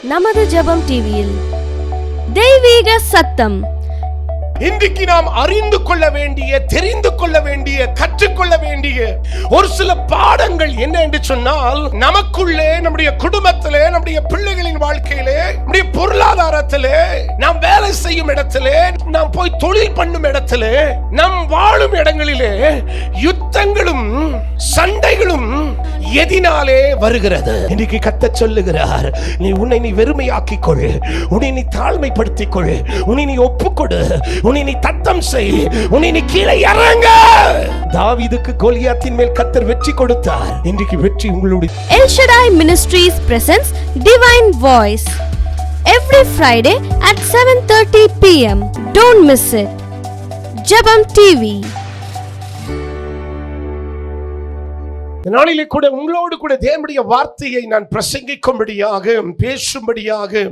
நமது ஜெபம் டிவியில் தெய்வீக சத்தம். இன்றைக்கு நாம் அறிந்து கொள்ள வேண்டிய, தெரிந்து கொள்ள வேண்டிய, கற்றுக்கொள்ள வேண்டிய ஒரு சில பாடங்கள் என்ன என்று சொன்னால், நமக்குள்ளே, நம்முடைய குடும்பத்திலே, நம்முடைய பிள்ளைகளின் வாழ்க்கையிலே, நம்முடைய பொருளாதாரத்திலே, நாம் வேலை செய்யும் இடத்திலே, நாம் போய் தொழில் பண்ணும் இடத்திலே, நாம் வாழும் இடங்களிலே யுத்தங்களும் சண்டைகளும் எதினாலே வருகிறது. இன்னைக்கு கர்த்தர் சொல்லுகிறார், உன்னை நீ வெறுமையாக்கிக் கொள், உன்னை நீ தாழ்மைப்படுத்திக் கொள், உன்னை நீ ஒப்புக்கொடு, உன்னை நீ தத்தம் செய், உன்னை நீ கீழே இறங்க. தாவீதுக்கு கோலியாத்தின் மேல் கர்த்தர் வெற்றி கொடுத்தார். இன்றைக்கு வெற்றி உங்களுடைய. L Shaddai ministries presents Divine Voice every Friday at 7:30 p.m. Don't miss it. ஜெபம் டிவி. நாளிலே கூட உங்களோடு கூட தேவனுடைய வார்த்தையை நான் பிரசங்கிக்கும்படியாக, பேசும்படியாக,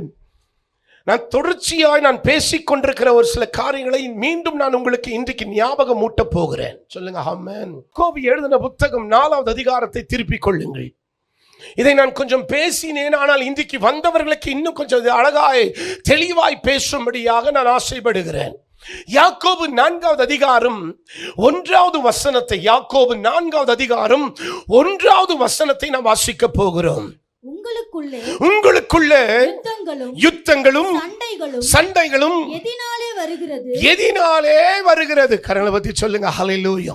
நான் தொடர்ச்சியாய் நான் பேசிக் கொண்டிருக்கிற ஒரு சில காரியங்களை மீண்டும் நான் உங்களுக்கு இன்றைக்கு ஞாபகம் ஊட்ட போகிறேன். சொல்லுங்க ஆமென். யாக்கோபு எழுதின புத்தகம் 4வது அதிகாரத்தை திருப்பிக் கொள்ளுங்கள். இதை நான் கொஞ்சம் பேசினேன், ஆனால் இன்றைக்கு வந்தவர்களுக்கு இன்னும் கொஞ்சம் அழகாய் தெளிவாய் பேசும்படியாக நான் ஆசைப்படுகிறேன். யாக்கோபு 4வது அதிகாரம் 1வது வசனத்தை, யாக்கோபு 4வது அதிகாரம் 1வது வசனத்தை நாம் வாசிக்க போகிறோம். உங்களுக்குள்ளே யுத்தங்களும் சண்டைகளும் எதினாலே வருகிறது. கரங்களை பத்தி சொல்லுங்க. ஹல்லேலூயா.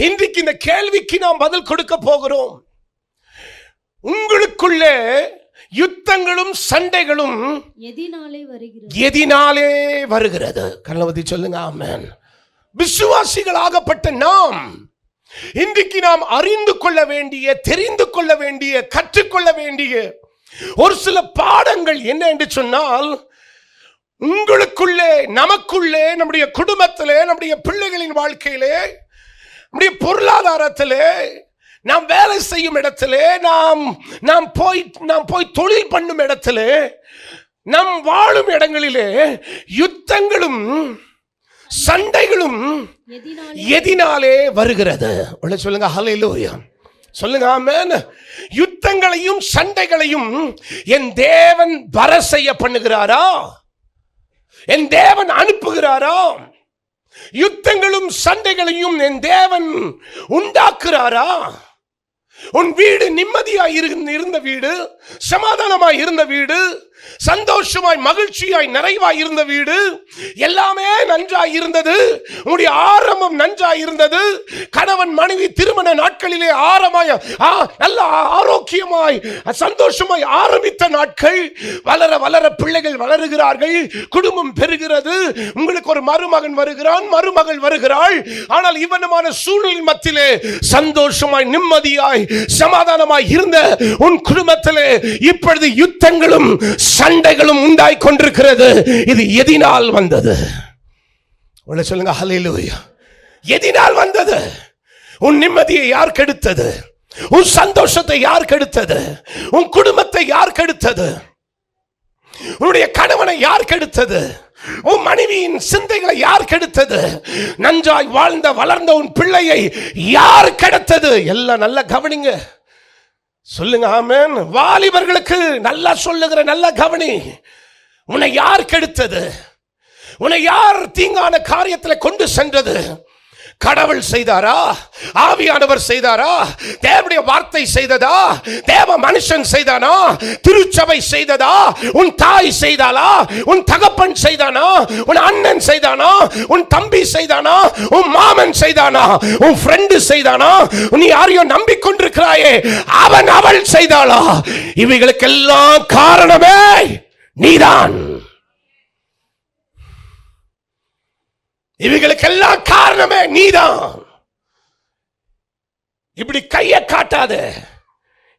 இன்றைக்கு இந்த கேள்விக்கு நாம் பதில் கொடுக்க போகிறோம். உங்களுக்குள்ளே யுத்தங்களும் சண்டைகளும் எதினாலே வருகிறது. கரங்களை பத்தி சொல்லுங்க. ஆமென். விசுவாசிகளாகப்பட்ட நாம் இன்றைக்கு நாம் அறிந்து கொள்ள வேண்டிய, தெரிந்து கொள்ள வேண்டிய, கற்றுக்கொள்ள வேண்டிய ஒரு சில பாடங்கள் என்ன என்று சொன்னால், உங்களுக்குள்ளே, நமக்குள்ளே, நம்முடைய குடும்பத்திலே, நம்முடைய பிள்ளைகளின் வாழ்க்கையிலே, நம்முடைய பொருளாதாரத்திலே, நாம் வேலை செய்யும் இடத்திலே, நாம் போய் தொழில் பண்ணும் இடத்திலே, நாம் வாழும் இடங்களிலே யுத்தங்களும் சண்டைகளும் எதினாலே வருகிறது. சொல்லுங்க ஹல்லேலூயா. சொல்லுங்க ஆமென். யுத்தங்களையும் சண்டைகளையும் என் தேவன் வர செய்ய பண்ணுகிறாரா? என் தேவன் அனுப்புகிறாரா? யுத்தங்களும் சண்டைகளையும் என் தேவன் உண்டாக்குறாரா? உன் வீடு நிம்மதியாய் இருந்த வீடு, சமாதானமாய் இருந்த வீடு, சந்தோஷமாய் மகிழ்ச்சியாய் நிறைவாய் இருந்த வீடு, எல்லாமே நன்றாய் இருந்தது. உன்னுடைய ஆரம்பம் நன்றாய் இருந்தது. கணவன் மனைவி திருமண நாட்களிலே நல்ல ஆரோக்கியமாய் சந்தோஷமாய் ஆரம்பித்த நாட்கள், வளர வளர பிள்ளைகள் வளருகிறார்கள், குடும்பம் பெறுகிறது, உங்களுக்கு ஒரு மருமகன் வருகிறான், மருமகள் வருகிறாள். ஆனால் இவனுமான சூழலின் மத்தியிலே சந்தோஷமாய் நிம்மதியாய் சமாதானமாய் இருந்த உன் குடும்பத்திலே இப்பொழுது யுத்தங்களும் சண்டைகளும் உண்டாய் கொண்டிருக்கிறது. இது எதினால் வந்தது? சொல்லுங்க ஹல்லேலூயா. எதினால் வந்தது? உன் நிம்மதியை யார் கெடுத்தது? உன் சந்தோஷத்தை யார் கெடுத்தது? உன் குடும்பத்தை யார் கெடுத்தது? உன்னுடைய கணவனை யார் கெடுத்தது? உன் மனைவியின் சிந்தைகளை யார் கெடுத்தது? நன்றாய் வாழ்ந்த வளர்ந்த உன் பிள்ளையை யார் கெடுத்தது? எல்லாம் நல்லா கவனிங்க. சொல்லுங்க ஆமென். வாலிபர்களுக்கு நல்லா சொல்லுகிற, நல்லா கவனி. உன்னை யார் கெடுத்தது? உன்னை யார் தீங்கான காரியத்தில் கொண்டு சென்றது? கடவுள் செய்தாரா? ஆவியானவர் செய்தாரா? தேவனுடைய வார்த்தை செய்ததா? தேவ மனுஷன் செய்தானா? திருச்சபை செய்ததா? உன் தாய் செய்தாளா? உன் தகப்பன் செய்தானா? உன் அண்ணன் செய்தானா? உன் தம்பி செய்தானா? உன் மாமன் செய்தானா? உன் ஃப்ரெண்டு செய்தானா? நீ யாரையோ நம்பிக்கொண்டிருக்கிறாயே, அவள் செய்தாளா? இவைகளுக்கெல்லாம் காரணமே நீதான். இவைகளுக்கெல்லாம் காரணமே நீதான். இப்படி கையை காட்டாத.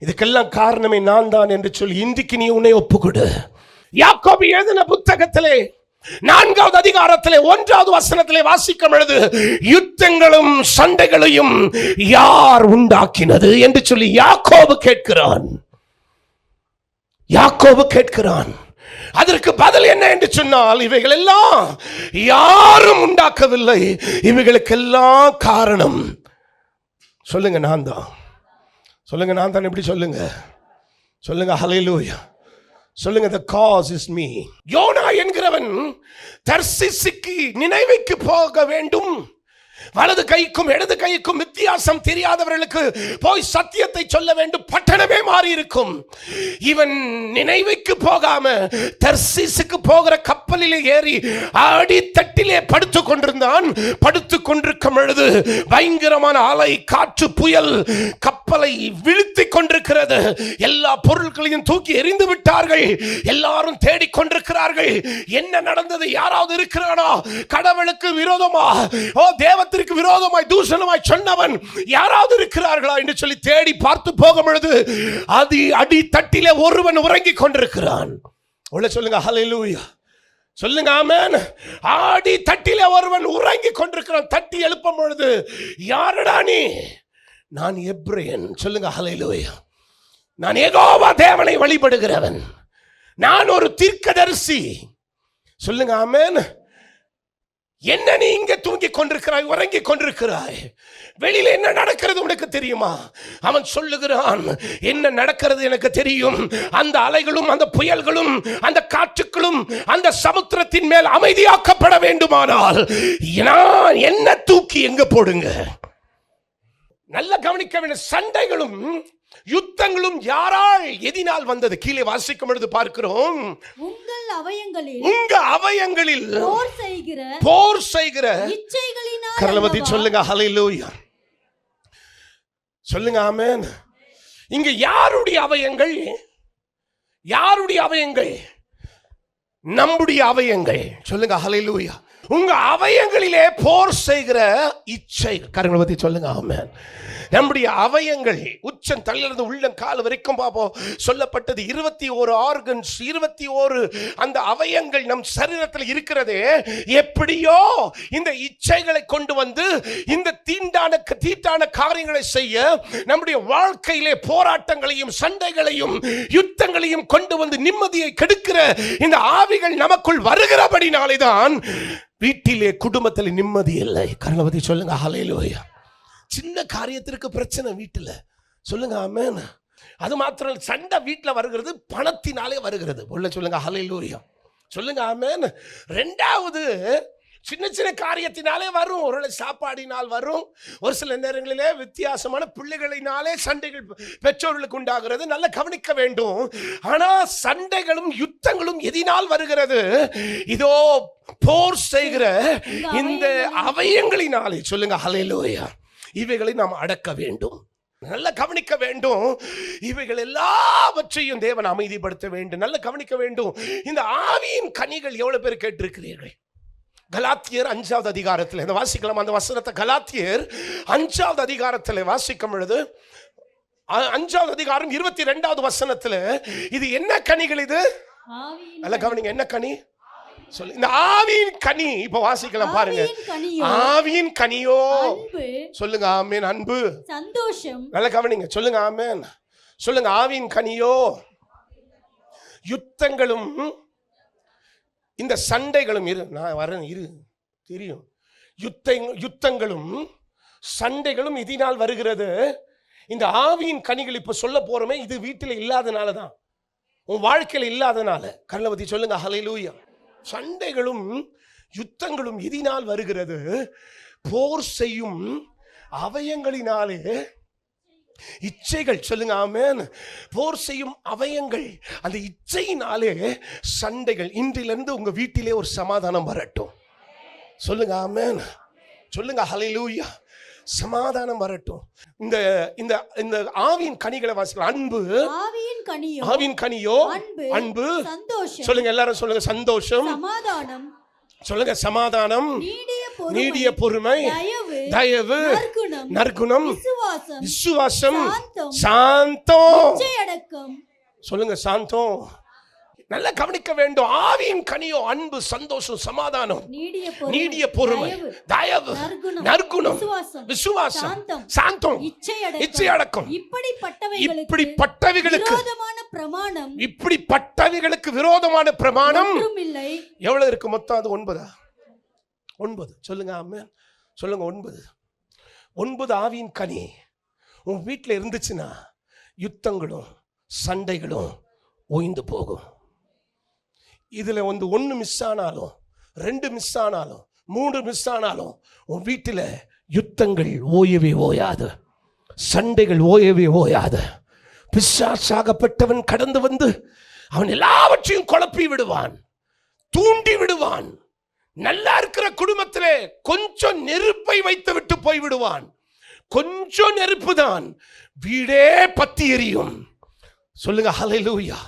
இதுக்கெல்லாம் காரணமே நான் தான் என்று சொல்லி இன்றைக்கு நீ உன்னை ஒப்புக்கொடு. யாக்கோபு எழுதின புத்தகத்திலே 4வது அதிகாரத்திலே 1வது வசனத்திலே வாசிக்கும் பொழுது, யுத்தங்களும் சண்டைகளையும் யார் உண்டாக்கினது என்று சொல்லி யாக்கோபு கேட்கிறான். யாக்கோபு கேட்கிறான். அதற்கு பதில் என்ன என்று சொன்னால், இவைகள் எல்லாம் யாரும் உண்டாக்கவில்லை, இவைகளுக்கெல்லாம் காரணம் சொல்லுங்க நான் தான். சொல்லுங்க நான் தான். எப்படி சொல்லுங்க? சொல்லுங்க ஹல்லேலூயா. சொல்லுங்க, the cause is me. யோனா என்கிறவன் தர்சிசுக்கு நினைவுக்கு போக வேண்டும். வலது கைக்கும் இடது கைக்கும் வித்தியாசம் தெரியாதவர்களுக்கு போய் சத்தியத்தை சொல்ல வேண்டும். பட்டணமே மாறி இருக்கும். இவன் நினைவுக்கு போகாம தர்சீசுக்கு போகிற கப்பலிலே ஏறி அடித்தட்டிலே படுத்துக் கொண்டிருந்தான். படுத்துக் கொண்டிருக்கும் பொழுது பயங்கரமான அலை, காற்று, புயல் கப்பலை வீழ்த்திக் கொண்டிருக்கிறது. எல்லா பொருட்களையும் தூக்கி எறிந்து விட்டார்கள். எல்லாரும் தேடிக்கொண்டிருக்கிறார்கள். என்ன நடந்தது? யாராவது இருக்கிறானா? கடவுளுக்கு விரோதமா, தேவத்திற்கு விரோதமாய் தூஷணமாய் சொன்னவன் யாராவது இருக்கிறார்களா என்று சொல்லி தேடி பார்த்து போகும் பொழுது அடி தட்டிலே ஒருவன் உறங்கிக் கொண்டிருக்கிறான். உள்ள சொல்லுங்க ஹல்லேலூயா, சொல்லுங்க ஆமென். ஆடி தட்டிலே ஒருவன் உறங்கிக் கொண்டிருக்கிறான். தட்டி எழுப்பும் பொழுது, யாரடா நீ? நான் எபிரேயன். சொல்லுங்க ஹல்லேலூயா. நான் யெகோவா தேவனை வழிபடுகிறவன். நான் ஒரு தீர்க்கதரிசி. சொல்லுங்க ஆமென். என்ன நீ இங்க தூங்கி கொண்டிருக்கிறாய், உறங்கி கொண்டிருக்கிறாய்? வெளியில என்ன நடக்கிறது உனக்கு தெரியுமா? அவன் சொல்லுகிறான், என்ன நடக்கிறது எனக்கு தெரியும். அந்த அலைகளும் அந்த புயல்களும் அந்த காற்றுகளும் அந்த சமுத்திரத்தின் மேல் அமைதியாக்கப்பட வேண்டுமானால் நான் என்ன தூக்கி எங்க போடுங்க? நல்ல கவனிக்க வேண்டிய சண்டைகளும் யுத்தங்களும் யாரால் எதினால் வந்தது? கீழே வாசிக்கும் பொழுது பார்க்கிறோம், உங்க அவயங்களில் போர் செய்கிற இச்சைகளினால். கரலவதி சொல்லுங்க ஹல்லேலூயா, சொல்லுங்க ஆமென். இங்க யாருடைய அவயங்கள்? யாருடைய அவயங்கள்? நம்முடைய அவயங்கள். சொல்லுங்க ஹல்லேலூயா. உங்க அவயங்களிலே போர் செய்கிற இச்சை. கரங்களை பத்தி சொல்லுங்க ஆமென். நம்முடைய அவயங்கள் உச்சம் தள்ளிலிருந்து உள்ளம் கால் வரைக்கும் பார்ப்போம். சொல்லப்பட்டது 21 ஆர்கன்ஸ், 21 அந்த அவயங்கள் நம் சரீரத்தில் இருக்கிறதே. எப்படியோ இந்த இச்சைகளை கொண்டு வந்து இந்த தீட்டான காரியங்களை செய்ய நம்முடைய வாழ்க்கையிலே போராட்டங்களையும் சண்டைகளையும் யுத்தங்களையும் கொண்டு வந்து நிம்மதியை கெடுக்கிற இந்த ஆவிகள் நமக்குள் வருகிறபடினாலே தான் வீட்டிலே குடும்பத்தில் நிம்மதி இல்லை. கர்ணபதி சொல்லுங்க ஹல்லேலூயா. சின்ன காரியத்திற்கு பிரச்சனை வீட்டில். சொல்லுங்க ஆமென். அது மாத்திரம் சண்டை வீட்டில் வருகிறது பணத்தினாலே வருகிறது. உள்ள சொல்லுங்க ஹல்லேலூயா, சொல்லுங்க ஆமென். ரெண்டாவது சின்ன சின்ன காரியத்தினாலே வரும். ஒரு சாப்பாடினால் வரும். ஒரு சில நேரங்களிலே வித்தியாசமான பிள்ளைகளினாலே சண்டைகள் பெற்றோர்களுக்கு உண்டாகிறது. நல்லா கவனிக்க வேண்டும். ஆனா சண்டைகளும் யுத்தங்களும் எதினால் வருகிறது? இதோ போர் செய்கிற இந்த அவயங்களினாலே. சொல்லுங்க ஹல்லேலூயா. இவைகளை நாம் அடக்க வேண்டும். நல்ல கவனிக்க வேண்டும். இவைகள் எல்லாவற்றையும் தேவன் அமைதிப்படுத்த வேண்டும். நல்ல கவனிக்க வேண்டும். இந்த ஆவியின் கனிகள் எவ்வளவு பேர் கேட்டிருக்கிறீர்கள்? கலாத்தியர் 5வது அதிகாரத்தில் இந்த வாசிக்கலாம் அந்த வசனத்தை. கலாத்தியர் 5வது அதிகாரத்தில் வாசிக்கும் பொழுது 5வது அதிகாரம் 22வது வசனத்தில் இது என்ன கனிகள்? இது நல்ல கவனிங்க. என்ன கனி? சொல்லு. இந்த ஆவியின் கனி இப்ப வாசிக்கலாம் பாருங்க. ஆவியின் கனியோ. சொல்லுங்க ஆமென். அன்பு, சந்தோஷம். நல்ல கவனிங்க. சொல்லுங்க ஆமென். சொல்லுங்க ஆவியின் கனியோ. யுத்தங்களும் இந்த சண்டைகளும் நான் வரேன் தெரியும். யுத்தங்களும் சண்டைகளும் இதனால் வருகிறது. இந்த ஆவியின் கனிகள் இப்ப சொல்ல போறோமே, இது வீட்டில் இல்லாதனால தான், உன் வாழ்க்கையில் இல்லாதனால. கர்ணவதி சொல்லுங்க ஹல்லேலூயா. சண்டைகளும் யுத்தங்களும் இதனால் வருகிறது. போர் செய்யும் அவயங்களினாலே இச்சைகள். சொல்லுங்க ஆமென். போர் செய்யும் அவயங்கள், அந்த இச்சையினாலே சண்டைகள். இன்றிலிருந்து உங்க வீட்டிலே ஒரு சமாதானம் வரட்டும். சொல்லுங்க ஆமென். சொல்லுங்க ஹல்லேலூயா. சமாதானம் வரட்டும். இந்த இந்த இந்த ஆவியின் கனிகளை வாசிக்கலாம். அன்பு, ஆவியின் கனியோ அன்பு, சந்தோஷம். சொல்லுங்க எல்லாரும் சொல்லுங்க. சந்தோஷம், சமாதானம். சொல்லுங்க சமாதானம், நீடிய பொறுமை, தயவு, நற்குணம், விசுவாசம், சாந்தம். சொல்லுங்க சாந்தம். நல்லா கவனிக்க வேண்டும். ஆவியின் கனியோ அன்பு, சந்தோஷம், சமாதானம், நீடிய பொறுமை, தயவு, நற்குணம், விசுவாசம், சாந்தம், இச்சை அடக்கம். இப்படிப்பட்டவைகளுக்கு விரோதமான பிரமாணம் எவ்வளவு இருக்கு? மொத்தம் அது 9. சொல்லுங்க ஆமென். சொல்லுங்க 9 ஆவியின் கனி உன் வீட்டில் இருந்துச்சுன்னா யுத்தங்களும் சண்டைகளும் ஓய்ந்து போகும். இதுல ஒன்று மிஸ் ஆனாலும், 2 மிஸ் ஆனாலும், 3 மிஸ் ஆனாலும் உன் வீட்டில் யுத்தங்கள் ஓயவே ஓயாது, சண்டைகள் ஓயவே ஓயாது. பிசாசாகப்பட்டவன் கடந்து வந்து அவன் எல்லாவற்றையும் குழப்பி விடுவான், தூண்டி விடுவான். நல்லா இருக்கிற குடும்பத்திலே கொஞ்சம் நெருப்பை வைத்து விட்டு போய் விடுவான். கொஞ்சம் நெருப்பு தான் வீடே பத்தி எரியும். சொல்லுங்க ஹல்லேலூயா,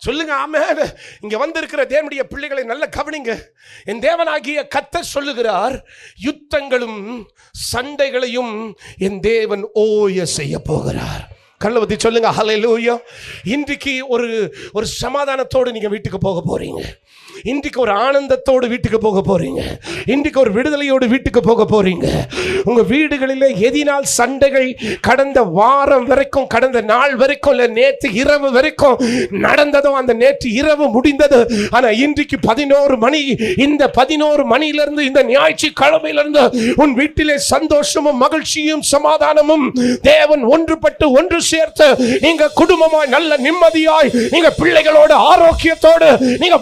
சொல்லுங்க ஆமென். இங்க வந்திருக்கிற தேவனுடைய பிள்ளைகளை நல்ல கவனிங்க. என் தேவனாகிய கர்த்தர் சொல்லுகிறார், யுத்தங்களும் சண்டைகளையும் என் தேவன் ஓய செய்ய போகிறார். கல்லவதி சொல்லுங்க ஹல்லேலூயா. இன்றைக்கு ஒரு சமாதானத்தோடு நீங்க வீட்டுக்கு போக போறீங்க. இன்றைக்கு ஒரு ஆனந்தத்தோடு வீட்டுக்கு போக போறீங்க. இன்றைக்கு ஒரு விடுதலையோடு வீட்டுக்கு போக போறீங்க. உங்க வீடுகளில் எதினால் சண்டைகள் கடந்த வாரம் வரைக்கும், கடந்த நாள் வரைக்கும், இல்ல நேற்று இரவு வரைக்கும் நடந்ததோ அந்த நேற்று இரவு முடிந்தது. ஆனா இன்றைக்கு 11 மணி, இந்த 11 மணியிலிருந்து, இந்த ஞாயிற்றுக்கிழமையிலிருந்து உன் வீட்டிலே சந்தோஷமும் மகிழ்ச்சியும் சமாதானமும் தேவன் ஒன்றுபட்டு ஒன்று சேர்த்து நீங்க குடும்பமாய் நல்ல நிம்மதியாய், நீங்க பிள்ளைகளோடு ஆரோக்கியத்தோடு நீங்க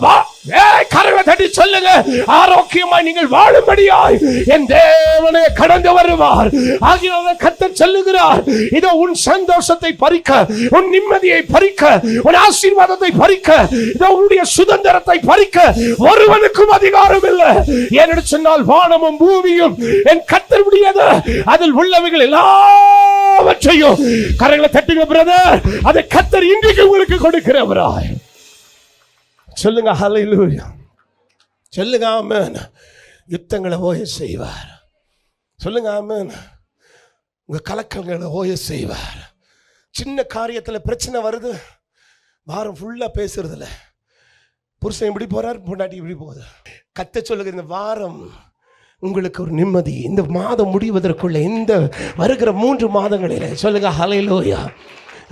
கரவை தட்டி சொல்லுங்க, ஆரோக்கியமாய் நீங்கள் வாழும்படியாய் என் தேவனே கடந்து வருவார். ஆகிய கர்த்தர் சொல்லுகிறார், இதோ உன் சந்தோஷத்தை பறிக்க, உன் நிம்மதியை பறிக்க, உன் ஆசீர்வாதத்தை பறிக்க, இதோ உன்னுடைய சுதந்திரத்தை பறிக்க ஒருவனுக்கும் அதிகாரம் இல்லை. ஏனென்று சொன்னால் வானமும் பூமியும் என் கர்த்தருடையது, அதில் உள்ளவைகள் எல்லாவற்றையும் கரங்களை தட்டுங்க பிரதர், அதை கர்த்தர் இன்றைக்கு உங்களுக்கு கொடுக்கிறவராய். சொல்லுங்க ஹல்லேலூயா, சொல்லுங்க ஆமென். யுத்தங்களை ஓய செய்வார். சொல்லுங்க ஆமென். உங்க கலக்கங்களை ஓய செய்வார். சின்ன காரியத்தில் பிரச்சனை வருது, வாரம் ஃபுல்லா பேசுறதுல புருஷன் இப்படி போறார், பொண்டாட்டி இப்படி போகுது. கர்த்தர் சொல்லுங்க, இந்த வாரம் உங்களுக்கு ஒரு நிம்மதி, இந்த மாதம் முடிவதற்குள்ள, இந்த வருகிற 3 மாதங்களில் சொல்லுங்க ஹல்லேலூயா,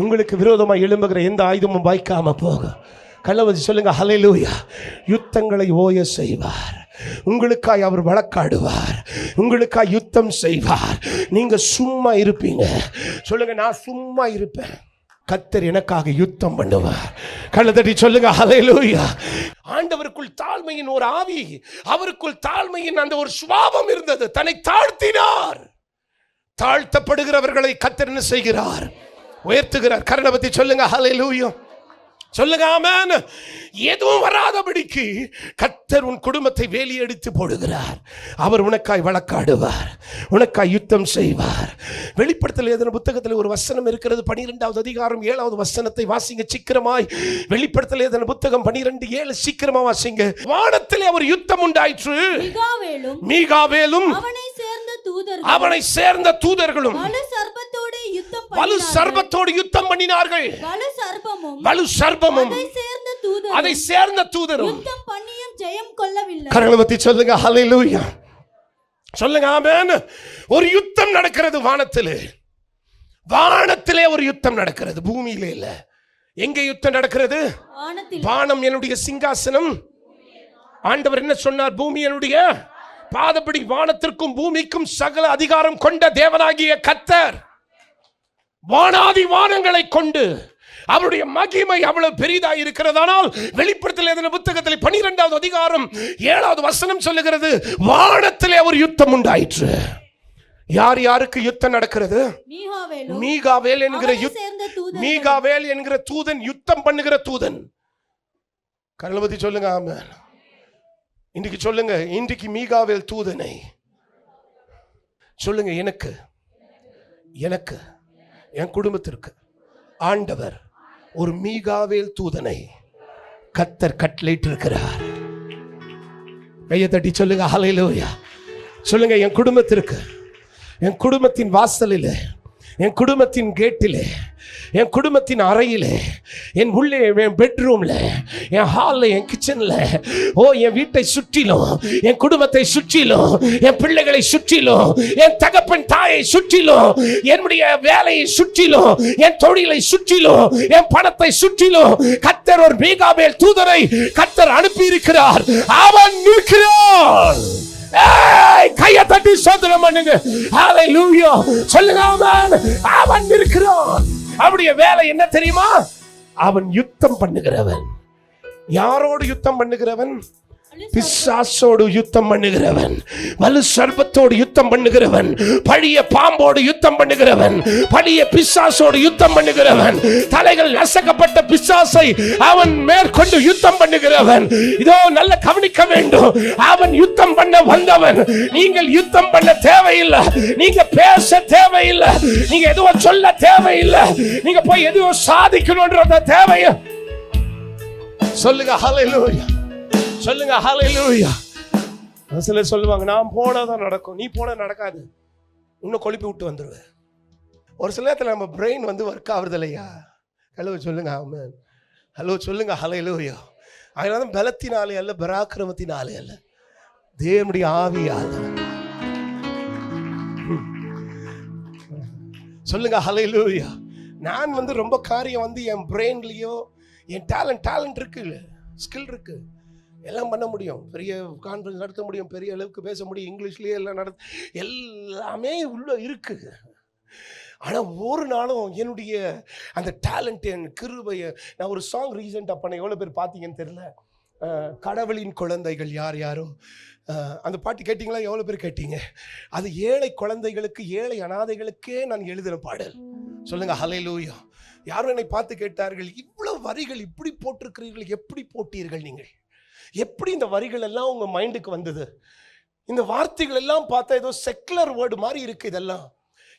உங்களுக்கு விரோதமாக எழும்புகிற எந்த ஆயுதமும் வாய்க்காம போக. கல்லவதி சொல்லுங்க ஹல்லேலூயா. யுத்தங்களை ஓய செய்வார். உங்களுக்காய் அவர் வழக்காடுவார், உங்களுக்காய் யுத்தம் செய்வார். நீங்க சும்மா இருப்பீங்க. சொல்லுங்க, நான் சும்மா இருப்பேன், கர்த்தர் எனக்காக யுத்தம் பண்ணுவார். கல்லதடி சொல்லுங்க ஹல்லேலூயா. ஆண்டவருக்குள் தாழ்மையின் ஒரு ஆவி, அவருக்குள் தாழ்மையின் அந்த ஒரு சுபாவம் இருந்தது. தன்னை தாழ்த்தினார். தாழ்த்தப்படுகிறவர்களை கர்த்தர் என்ன செய்கிறார்? உயர்த்துகிறார். கரணபதி சொல்லுங்க ஹல்லேலூயா, சொல்லுங்க ஆமென். எதுவும் வராதபடிக்கு கர்த்தர் உன் குடும்பத்தை வேலியடித்து போடுகிறார். அவர் உனக்காய் வழக்காடுவார், உனக்காய் யுத்தம் செய்வார். வெளிப்படுத்தல் எழுதின புத்தகத்தில் ஒரு வசனம் இருக்கிறது, 12வது அதிகாரம் 7வது வசனத்தை வாசிங்க சீக்கிரமாய். வெளிப்படுத்தல் எழுதின புத்தகம் 12:7 சீக்கிரமா வாசிங்க. வானத்திலே ஒரு யுத்தம் உண்டாயிற்று, மீகாவேலும் அவனை சேர்ந்த தூதர்களும் வலு சர்ப்பத்தோடு யுத்தம் பண்ணினார்கள். வலு சர்ப்பமும் அதை சேர்ந்த தூதரும் யுத்தம் பண்ணியும் ஜெயம் கொள்ளவில்லை. கரங்களை பத்தி சொல்லுங்க ஹல்லேலூயா, சொல்லுங்க ஆமென். ஒரு யுத்தம் நடக்கிறது வானத்திலே. வானத்திலே ஒரு யுத்தம் நடக்கிறது, பூமியிலே இல்ல. எங்க யுத்தம் நடக்கிறது? வானம் என்னுடைய சிங்காசனம். ஆண்டவர் என்ன சொன்னார்? பூமி என்னுடைய பாதப்படி. வானத்திற்கும் பூமிக்கும் சகல அதிகாரம் கொண்ட தேவனாகிய கர்த்தர் வானாதி வானங்களை கொண்டு அவருடைய மகிமை அவ்வளவு பெரிதாக இருக்கிறதானால் வெளிப்படுத்தல் எழுதின புத்தகத்தில் 12வது அதிகாரம் 7வது வசனம் சொல்லுகிறது, வானத்திலே ஒரு யுத்தம் உண்டாயிற்று. யார் யாருக்கு யுத்தம் நடக்கிறது? மீகாவேல் என்கிற தூதன், யுத்தம் பண்ணுகிற தூதன். கரங்களை சொல்லுங்க ஆமென். இன்றைக்கு சொல்லுங்க, இன்றைக்கு மீகாவேல் தூதனை சொல்லுங்க, எனக்கு என் குடும்பத்திற்கு ஆண்டவர் ஒரு மீகாவேல் தூதனை கர்த்தர் கட்டளையிட்டு இருக்கிறார். கையை தட்டி சொல்லுங்க ஹல்லேலூயா. சொல்லுங்க, என் குடும்பத்திற்கு, என் குடும்பத்தின் வாசலில், என் குடும்பத்தின் கேட்டிலே, என் குடும்பத்தின் அறையிலே, என் உள்ளே, என் பெட்ரூம்ல, என் ஹால்ல, என் கிச்சன்ல, என் வீட்டை சுற்றிலும், என் குடும்பத்தை சுற்றிலும், என் பிள்ளைகளை சுற்றிலும், என் தகப்பன் தாயை சுற்றிலும், என்னுடைய வேலையை சுற்றிலும், என் தொழிலை சுற்றிலும், என் பணத்தை சுற்றிலும் கர்த்தர் ஒரு மீகாவேல் தூதரை கர்த்தர் அனுப்பி இருக்கிறார். அவன் இருக்கிறான். கையை தட்டி சோதனை பண்ணுங்க ஹல்லேலூயா, சொல்லுங்க ஆமென். அவன் இருக்கிறான். அவருடைய வேலை என்ன தெரியுமா? அவன் யுத்தம் பண்ணுகிறவன். யாரோடு யுத்தம் பண்ணுகிறவன்? பிசாசோடு யுத்தம் பண்ணுகிறவன், வலு சர்ப்பத்தோடு யுத்தம் பண்ணுகிறவன், பழைய பாம்போடு யுத்தம் பண்ணுகிறவன், பழைய பிசாசோடு யுத்தம் பண்ணுகிறவன், தலைகள் நசுக்கப்பட்ட பிசாசை அவன் மேற்கொண்டு யுத்தம் பண்ணுகிறவன். இதோ நல்ல கவனிக்க வேண்டும், அவன் யுத்தம் பண்ண வந்தவன். நீங்கள் யுத்தம் பண்ண தேவையில்லை, நீங்க பேச தேவையில்லை, நீங்க எதுவும் சொல்ல தேவையில்லை, நீங்க போய் எதுவும் சாதிக்கணும்ன்ற தேவையில்லை. சொல்லுங்க ஹல்லேலூயா, சொல்லுங்க ஹல்லேலூயா. சிலர் சொல்லுவாங்க, நான் போனாதான் நடக்கும், நீ போனா நடக்காது, இன்னும் கொழுப்பி விட்டு வந்துருவேன். ஒரு சில நேரத்தில் நம்ம பிரெயின் ஒர்க் ஆகுறது இல்லையா? ஹலோ சொல்லுங்க ஆமென், ஹலோ சொல்லுங்க ஹல்லேலூயா. அதனால தான் பலத்தினாலே அல்ல, பராக்கிரமத்தினாலே அல்ல, தேவனுடைய ஆவியால். சொல்லுங்க ஹல்லேலூயா. நான் ரொம்ப காரியம் என் பிரெயின்லயோ, என் டேலண்ட் இருக்கு, ஸ்கில் இருக்கு, எல்லாம் பண்ண முடியும், பெரிய கான்ஃபரன்ஸ் நடத்த முடியும், பெரிய அளவுக்கு பேச முடியும், இங்கிலீஷ்லேயே எல்லாம் எல்லாமே உள்ள இருக்கு. ஆனால் ஒரு நாளும் என்னுடைய அந்த டேலண்ட், என் கிருபையை, நான் ஒரு சாங் ரீசெண்டாக பண்ண, எவ்வளோ பேர் பார்த்தீங்கன்னு தெரியல, கடவுளின் குழந்தைகள் யார் யாரோ, அந்த பாட்டு கேட்டிங்களா? எவ்வளோ பேர் கேட்டீங்க? அது ஏழை குழந்தைகளுக்கு, ஏழை அனாதைகளுக்கே நான் எழுதின பாடல். சொல்லுங்க ஹல்லேலூயா. யாரும் என்னை பார்த்து கேட்டார்கள், இவ்வளவு வரிகள் இப்படி போட்டிருக்கிறீர்கள், எப்படி போட்டீர்கள் நீங்கள்? எப்படி இந்த வரிகள் எல்லாம் உங்க மைண்டுக்கு வந்தது? இந்த வார்த்தைகள் எல்லாம் பார்த்தா ஏதோ செக்குலர் வேர்டு மாதிரி இருக்கு. இதெல்லாம்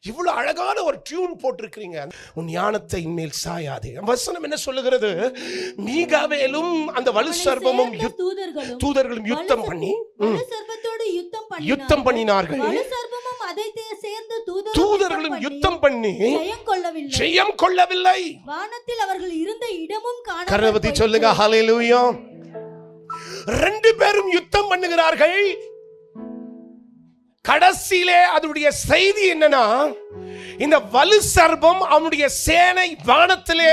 இவ்வளவு அழகான ஒரு டியூன் போட்டிருக்கிறீங்க. உன் ஞானத்தை மேல் சாயாதே. வசனம் என்ன சொல்லுகிறது? மீகாவேலும் அந்த வலு சர்ப்பமும் தூதர்களும் யுத்தம் பண்ணி யுத்தம் பண்ணினார்கள். தூதர்களும் யுத்தம் பண்ணி ஜெயம் கொள்ளவில்லை. வானத்தில் அவர்கள் இருந்த இடமும் கர்ணபதி சொல்லுங்க ஹல்லேலூயா. ரெண்டு பேரும் யுத்தம் பண்ணுகிறார்கள். கடைசியிலே அதனுடைய செய்தி என்னன்னா, இந்த வலு சர்ப்பம் அவனுடைய சேனை வானத்திலே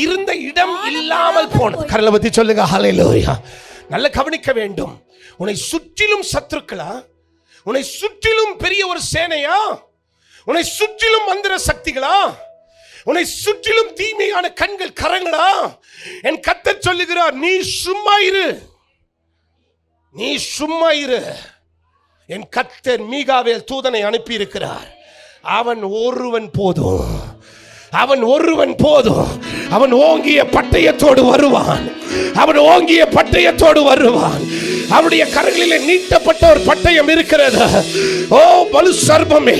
இருந்த இடம் இல்லாமல் போனது. கர்ணபதி சொல்லுங்க ஹல்லேலூயா. நல்ல கவனிக்க வேண்டும். உன்னை சுற்றிலும் சத்துருக்களா? உன்னை சுற்றிலும் பெரிய ஒரு சேனையா? உன்னை சுற்றிலும் மந்திர சக்திகளா? உன்னை சுற்றிலும் தீமையான கண்கள் கரங்களா? என் கர்த்தர் சொல்லுகிறார், நீ சும்மா இரு, நீ சும்மா இரு. என் கர்த்தர் மீகாவேல் தூதனை அனுப்பி இருக்கிறார். அவன் ஒருவன் போதும், அவன் ஒருவன் போதும். அவன் ஓங்கிய பட்டயத்தோடு வருவான், அவன் ஓங்கிய பட்டயத்தோடு வருவான். அவருடைய கரங்களிலே நீட்டப்பட்ட ஒரு பட்டயம் இருக்கிறது. ஓ வலு சர்ப்பமே,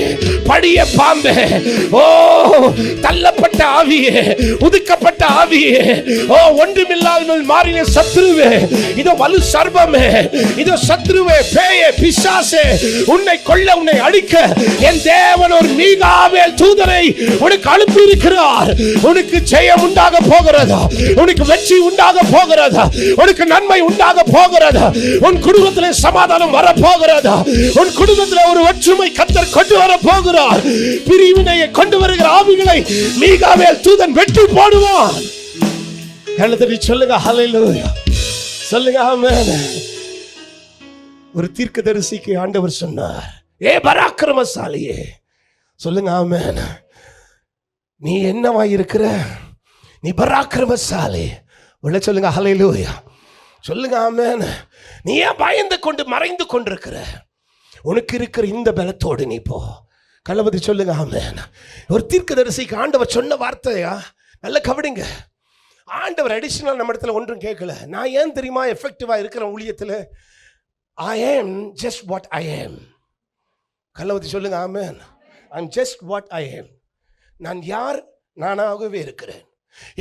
படிய பாம்பே, ஓ தள்ளப்பட்ட ஆவியே, உதுக்கப்பட்ட ஆவியே, ஓ ஒன்றுமில்லாமல் மாறின சத்ருவே, இதோ வலு சர்ப்பமே, இதோ சத்ருவே, பேயே, பிசாசே, உன்னை கொல்ல, உன்னை அழிக்க என் தேவன் ஒரு மீகாவேல் தூதரை உனக்கு அனுப்பி இருக்கிறார். உனக்கு ஜெயம் உண்டாக போகிறது, உனக்கு வெற்றி உண்டாக போகிறது, உனக்கு நன்மை உண்டாக போகிறது, உன் குடும்பத்திலே சமாதானம் வர போகிறது, உன் குடும்பத்திலே ஒரு ஒற்றுமை கர்த்தர் கொண்டு வர போகிறார். பிரிவினையை கொண்டு வருகிற ஆவிகளை மீகாவேல் தூதன் வெட்டி போடுவான். எழுதி சொல்லுங்க ஹல்லேலூயா, சொல்லுங்க ஆமென். ஒரு தீர்க்கதரிசிக்கு ஆண்டவர் சொன்னார், ஏ பராக்கிரமசாலியே, சொல்லுங்க ஆமென், நீ என்னவாய் இருக்கிற? நீ பராக்கிரமசாலி. உள்ள சொல்லுங்க ஹல்லேலூயா, சொல்லுங்க ஆமென். நீ ஏன் பயந்து கொண்டு மறைந்து கொண்டிருக்கிற? உனக்கு இருக்கிற இந்த பலத்தோடு நீ போ. கள்ளபதி சொல்லுங்க ஆமென். ஒரு தீர்க்கதரிசிக்கு ஆண்டவர் சொன்ன வார்த்தையா? நல்ல கவனிங்க. ஆண்டவர் அடிஷனல் நம்ம இடத்துல ஒன்றும் கேட்கல. நான் ஏன் தெரியுமா எஃபெக்டிவா இருக்கிற ஊழியத்தில்? I am just what I am. கள்ளபதி சொல்லுங்க ஆமென். I'm just what I am. நான் யார்? நானாகவே இருக்கிறேன்.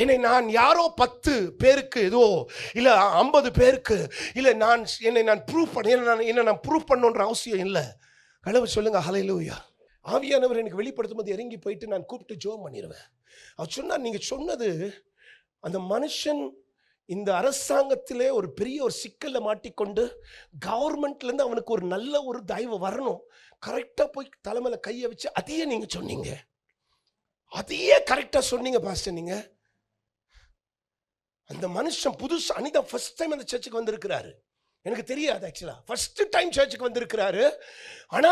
என்னை நான் யாரோ 10 பேருக்கு ஏதோ இல்ல 50 பேருக்கு இல்ல என்னை நான் ப்ரூவ் பண்ணணுன்ற அவசியம் இல்லை. கடவுள் சொல்லுங்க ஹல்லேலூயா. ஆவியானவர் எனக்கு வெளிப்படுத்தும் போது இறங்கி போயிட்டு நான் கூப்பிட்டு ஜெபம் பண்ணிடுவேன். அவர் சொன்னார், நீங்க சொன்னது அந்த மனுஷன் இந்த அரசாங்கத்திலே ஒரு பெரிய ஒரு சிக்கல்ல மாட்டிக்கொண்டு கவர்மெண்ட்ல இருந்து அவனுக்கு ஒரு நல்ல ஒரு தயவு வரணும், கரெக்டா போய் தலைமையில கையை வச்சு அதையே நீங்க சொன்னீங்க, அதையே கரெக்டா சொன்னீங்க பாஸ்டர். நீங்க அந்த மனுஷன் புதுசு அனிதா ஃபர்ஸ்ட் டைம் அந்த சர்ச்சுக்கு வந்திருக்கிறாரு. எனக்கு தெரியாது, ஆக்சுவலா ஃபர்ஸ்ட் டைம் சர்ச்சுக்கு வந்திருக்கிறாரு. ஆனா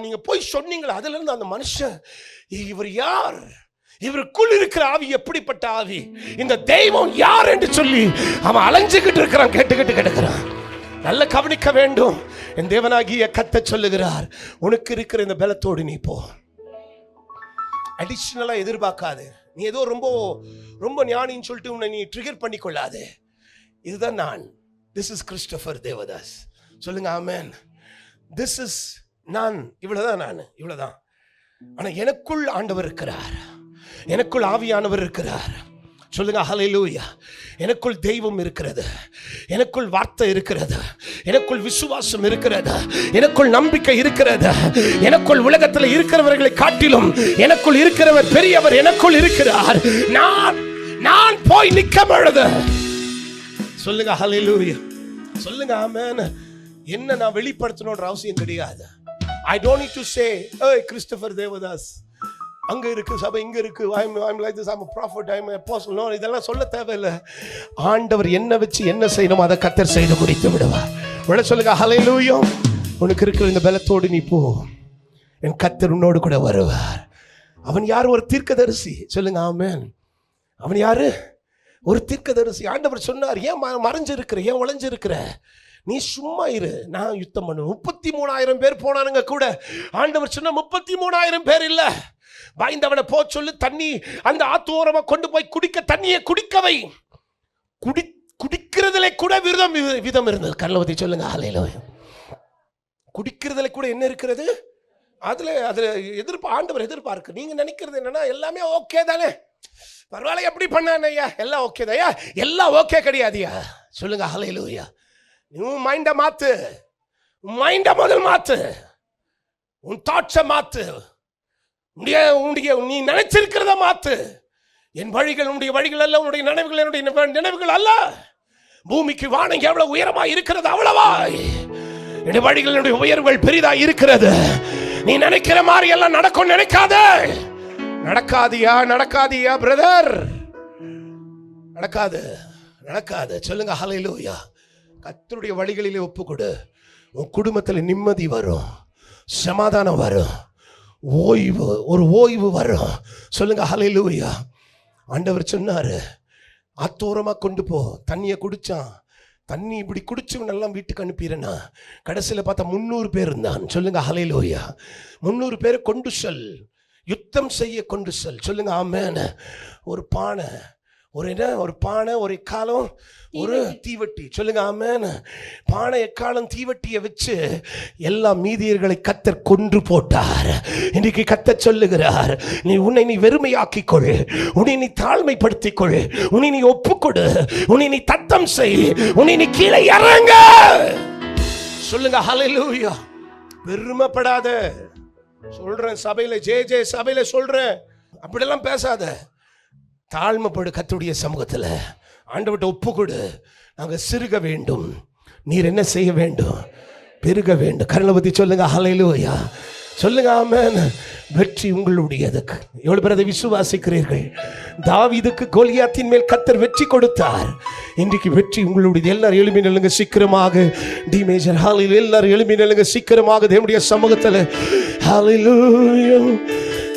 நீங்க போய் சொன்னீங்களா, அதுல இருந்து அந்த மனுஷன், இவர் யார், இவருக்குள் இருக்கிற ஆவி எப்படிப்பட்ட ஆவி, இந்த தெய்வம் யார் என்று சொல்லி அவன் அலைஞ்சுக்கிட்டு இருக்கிறான், கேட்டுக்கிட்டு கிடக்கிறான். நல்ல கவனிக்க வேண்டும். என் தேவனாகிய கர்த்தர் சொல்லுகிறார், உனக்கு இருக்கிற இந்த பலத்தோடு நீ போ. அடிஷனலா எதிர்பார்க்காது. நீ ஏதோ ரொம்ப ரொம்ப ஞானின்னு சொல்லிட்டு உன்னை நீ ட்ரிகர் பண்ணி கொள்ளாது. இதுதான் நான். This is Christopher Devadas. சொல்லுங்க ஆமென். திஸ் இஸ் நான். இவ்வளவுதான் நான், இவ்வளவுதான். ஆனா எனக்குள் ஆண்டவர் இருக்கிறார், எனக்குள் ஆவியானவர் இருக்கிறார். சொல்லுங்க ஹல்லேலூயா. எனக்குள் தெய்வம் இருக்கிறது, எனக்குள் வார்த்தை இருக்கிறது, எனக்குள் விசுவாசம் இருக்கிறது, எனக்குள் நம்பிக்கை இருக்கிறது. எனக்குள் உலகத்தில் இருக்கிறவர்களை காட்டிலும் எனக்குள் இருக்கிறவர் பெரியவர் எனக்குள் இருக்கிறார். நான் போய் நிக்க பொழுது சொல்லுங்க ஹல்லேலூயா, சொல்லுங்க ஆமென். என்ன நான் வெளிப்படுத்தணும்ன்ற அவசியம் கிடையாது. I don't need to say, hey Christopher Devadas, அங்க இருக்கு சபை, இங்க இருக்கு, I'm like this, I'm a prophet, I'm an apostle. No, இதெல்லாம் சொல்ல தேவையில்லை. ஆண்டவர் என்ன வச்சு என்ன செய்யணுமோ அதை கர்த்தர் செய்து முடித்து விடுவார். உடனே சொல்லுங்க ஹல்லேலூயா. உனக்கு இருக்கிற இந்த பலத்தோடு நீ போ, என் கர்த்தர் உன்னோடு கூட வருவார். அவன் யார்? ஒரு தீர்க்கதரிசி. சொல்லுங்க ஆமென். அவன் யாரு? ஒரு தீர்க்கதரிசி. ஆண்டவர் சொன்னார், ஏன் மறைஞ்சிருக்கிற, ஏன் ஒளிஞ்சிருக்கிற, நீ சும்மா இரு, நான் யுத்தம் பண்ணுவேன். 33,000 பேர் போனானுங்க கூட. ஆண்டவர் சொன்ன 33,000 பேர் இல்ல, பயந்தவனை போ சொல்லு, தண்ணி அந்த ஆத்தோரமா கொண்டு போய் குடிக்க, தண்ணியை குடிக்கவை. குடிக்கிறதுல கூட விதம் இருந்தது. கர்ணவதி சொல்லுங்க ஹல்லேலூயா. குடிக்கிறதுல கூட என்ன இருக்கிறது? அதுல ஆண்டவர் எதிர்பார்க்க. நீங்க நினைக்கிறது என்னன்னா எல்லாமே ஓகே தானே, பரவாயில்ல, எப்படி பண்ணானையா, எல்லாம் ஓகே தாயா, எல்லாம் ஓகே கிடையாதுயா. சொல்லுங்க ஹல்லேலூயா. நீ மைண்ட மாத்து, மைண்ட முதல் மாத்து, உன் தாட்ச மாத்து, நீ நினைச்சிருக்கிறத மாத்து. என் வழிகள் உன்னுடைய வழிகள் அல்ல, உன்னுடைய நினைவுகள் என்னுடைய நினைவுகள் அல்ல. பூமிக்கு வானம் எவ்வளவு உயரமா இருக்கிறது அவ்வளவா என்னுடைய வழிகள், என்னுடைய உயர்வுகள் பெரிதா இருக்கிறது. நீ நினைக்கிற மாதிரி எல்லாம் நடக்கும் நினைக்காத. நடக்காதியா, நடக்காதியா பிரதர், நடக்காது, நடக்காது. சொல்லுங்க ஹல்லேலூயா. கர்த்தருடைய வழிகளிலே ஒப்புக்கொடு. உன் குடும்பத்தில் நிம்மதி வரும், சமாதானம் வரும், ஓய்வு, ஒரு ஓய்வு வரும். சொல்லுங்க ஹல்லேலூயா. ஆண்டவர் சொன்னாரு, ஆத்தோரமா கொண்டு போ. தண்ணியை குடிச்சான், தண்ணி இப்படி குடிச்சவன் எல்லாம் வீட்டுக்கு அனுப்பிடுறேன்னா கடைசியில் பார்த்தா 300 பேர் இருந்தான். சொல்லுங்க ஹல்லேலூயா. 300 பேரை கொண்டு செல், யுத்தம் செய்ய கொண்டு செல். சொல்லுங்க ஆமென். ஒரு பானை, ஒரு பானை, ஒரு எக்காலம், ஒரு தீவட்டி. சொல்லுங்க ஆமென். பானை, எக்காலம், தீவட்டியை வச்சு எல்லா மீதியர்களை கர்த்தர் கொன்று போட்டார். இன்னைக்கு கர்த்தர் சொல்லுகிறார், உன்னை நீ வெறுமையாக்கிக் கொள், உன்னை நீ தாழ்மைப்படுத்திக் கொள், உன்னை நீ ஒப்புக்கொடு, உன்னை நீ தத்தம் செய், உன்னை நீ கீழே இறங்க. சொல்லுங்க ஹல்லேலூயா. பெருமைப்படாத. சொல்றேன் சபையில, ஜே சபையில சொல்றேன், அப்படியெல்லாம் பேசாத. தாழ்மைப்படு. கர்த்தருடைய சமூகத்தில் ஆண்டவர்கிட்ட ஒப்புக்கொடு. நாங்கள் சிறுக வேண்டும், நீர் என்ன செய்ய வேண்டும்? பெருக வேண்டும். கர்ணவதி சொல்லுங்க ஹல்லேலூயா. சொல்லுங்க ஆமென். வெற்றி உங்களுடையது. எவ்வளவு பேர் அதை விசுவாசிக்கிறீர்கள்? தாவீதுக்கு கோலியாத்தின் மேல் கர்த்தர் வெற்றி கொடுத்தார். இன்றைக்கு வெற்றி உங்களுடையது. எல்லாரும் எழுப்பி நில்லுங்க சீக்கிரமாக. டி மேஜர் ஹல்லேலூயா. எல்லாரும் எழுப்பி நில்லுங்க சீக்கிரமாக தேவனுடைய சமூகத்தில். ஹல்லேலூயா.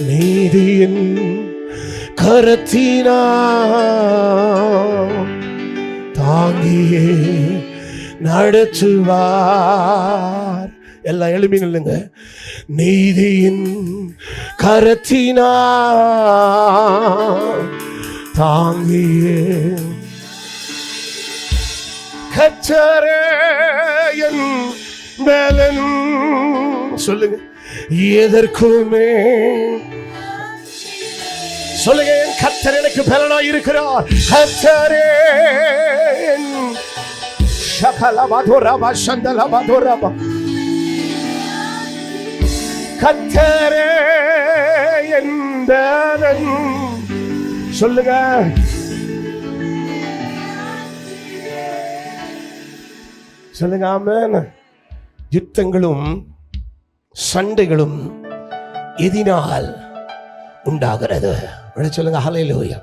நீதியின் கரத்தினா தாங்கியே நடத்துவார். எல்லாம் எழுப்பி நில்லுங்க. நீதியின் கரத்தினா தாங்கியே கர்த்தரே என் பலன். சொல்லுங்க எதற்குமே. சொல்லுங்க, என் கர்த்தர் எனக்கு பலனாய் இருக்கிறார். கர்த்தரே ஷகலபதுரப சந்தலபதுரப. கர்த்தரே என் பலன். சொல்லுங்க. சொல்லுங்க ஆமென். யுத்தங்களும் சண்டைகளும் எதினால் உண்டாகிறது. சொல்லுங்க ஹல்லேலூயா.